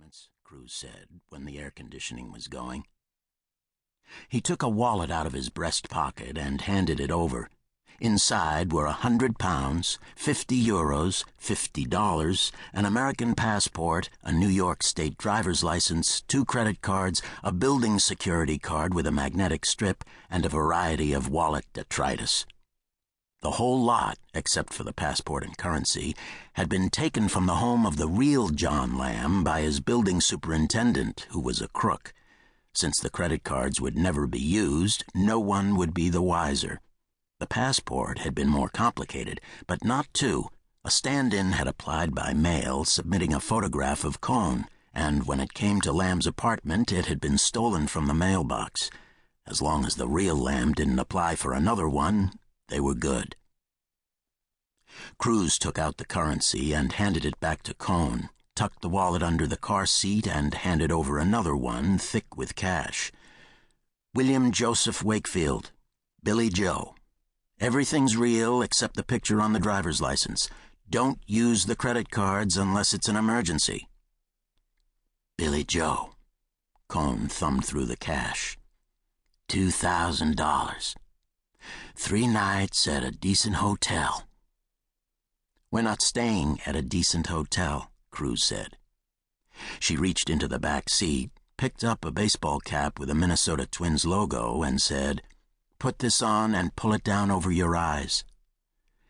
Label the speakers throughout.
Speaker 1: allowance, Cruz said, when the air conditioning was going. He took a wallet out of his breast pocket and handed it over. Inside were £100, €50, $50, an American passport, a New York State driver's license, 2 credit cards, a building security card with a magnetic strip, and a variety of wallet detritus. The whole lot, except for the passport and currency, had been taken from the home of the real John Lamb by his building superintendent, who was a crook. Since the credit cards would never be used, no one would be the wiser. The passport had been more complicated, but not too. A stand-in had applied by mail, submitting a photograph of Cohn, and when it came to Lamb's apartment, it had been stolen from the mailbox. As long as the real Lamb didn't apply for another one, they were good. Cruz took out the currency and handed it back to Cohn, tucked the wallet under the car seat, and handed over another one, thick with cash. William Joseph Wakefield, Billy Joe. Everything's real except the picture on the driver's license. Don't use the credit cards unless it's an emergency. Billy Joe. Cohn thumbed through the cash. $2,000. 3 nights at a decent hotel. We're not staying at a decent hotel, Cruz said. She reached into the back seat, picked up a baseball cap with a Minnesota Twins logo, and said, "Put this on and pull it down over your eyes."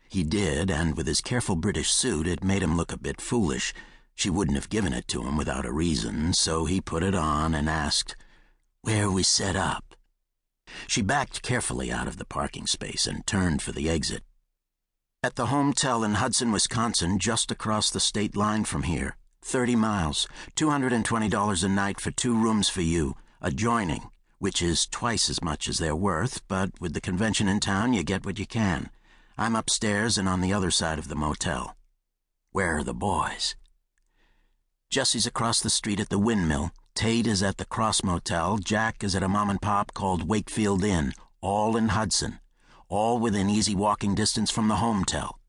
Speaker 1: He did, and with his careful British suit, it made him look a bit foolish. She wouldn't have given it to him without a reason, so he put it on and asked, "Where are we set up?" She backed carefully out of the parking space and turned for the exit. "At the hotel in Hudson, Wisconsin, just across the state line from here. 30 miles, $220 a night for 2 rooms for you, adjoining, which is twice as much as they're worth, but with the convention in town, you get what you can. I'm upstairs and on the other side of the motel." "Where are the boys?" "Jesse's across the street at the Windmill. Tate is at the Cross Motel. Jack is at a mom-and-pop called Wakefield Inn, all in Hudson, all within easy walking distance from the hometel."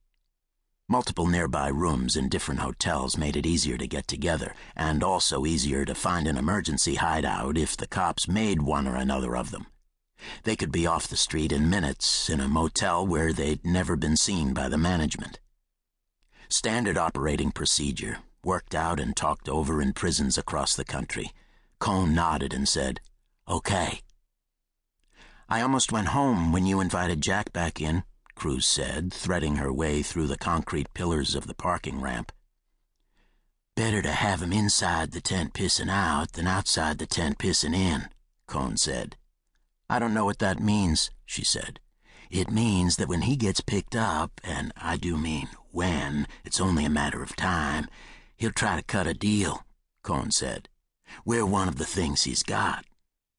Speaker 1: Multiple nearby rooms in different hotels made it easier to get together, and also easier to find an emergency hideout if the cops made one or another of them. They could be off the street in minutes, in a motel where they'd never been seen by the management. Standard operating procedure, worked out and talked over in prisons across the country. Cohn nodded and said, "Okay." "I almost went home when you invited Jack back in," Cruz said, threading her way through the concrete pillars of the parking ramp. "Better to have him inside the tent pissing out than outside the tent pissing in," Cohn said. "I don't know what that means," she said. "It means that when he gets picked up, and I do mean when, it's only a matter of time, he'll try to cut a deal," Cohn said. "We're one of the things he's got.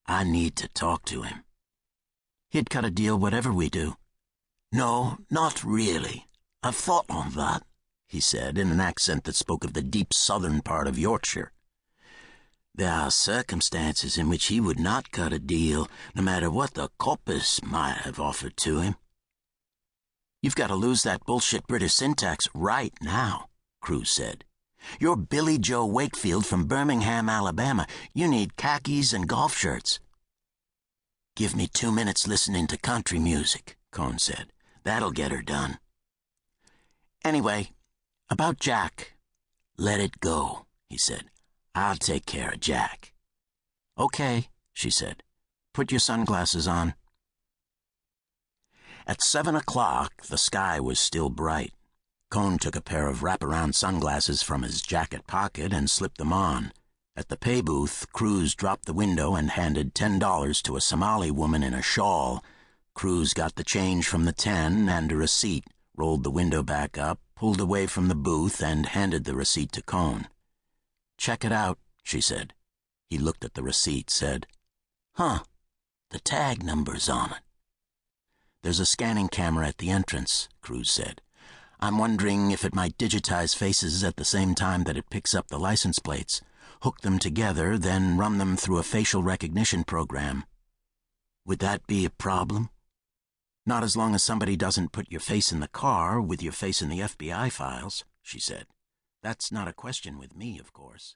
Speaker 1: I need to talk to him." "He'd cut a deal whatever we do." "No, not really. I've thought on that," he said, in an accent that spoke of the deep southern part of Yorkshire. "There are circumstances in which he would not cut a deal, no matter what the coppers might have offered to him." "You've got to lose that bullshit British syntax right now," Cruz said. "You're Billy Joe Wakefield from Birmingham, Alabama. You need khakis and golf shirts." "Give me 2 minutes listening to country music," Cohn said. "That'll get her done." "Anyway, about Jack." "Let it go," he said. "I'll take care of Jack." "Okay," she said. "Put your sunglasses on." At 7 o'clock, the sky was still bright. Cohn took a pair of wraparound sunglasses from his jacket pocket and slipped them on. At the pay booth, Cruz dropped the window and handed $10 to a Somali woman in a shawl. Cruz got the change from the 10 and a receipt, rolled the window back up, pulled away from the booth, and handed the receipt to Cohn. "Check it out," she said. He looked at the receipt, said, "Huh, the tag number's on it." "There's a scanning camera at the entrance," Cruz said. "I'm wondering if it might digitize faces at the same time that it picks up the license plates, hook them together, then run them through a facial recognition program." "Would that be a problem?" "Not as long as somebody doesn't put your face in the car with your face in the FBI files," she said. "That's not a question with me, of course."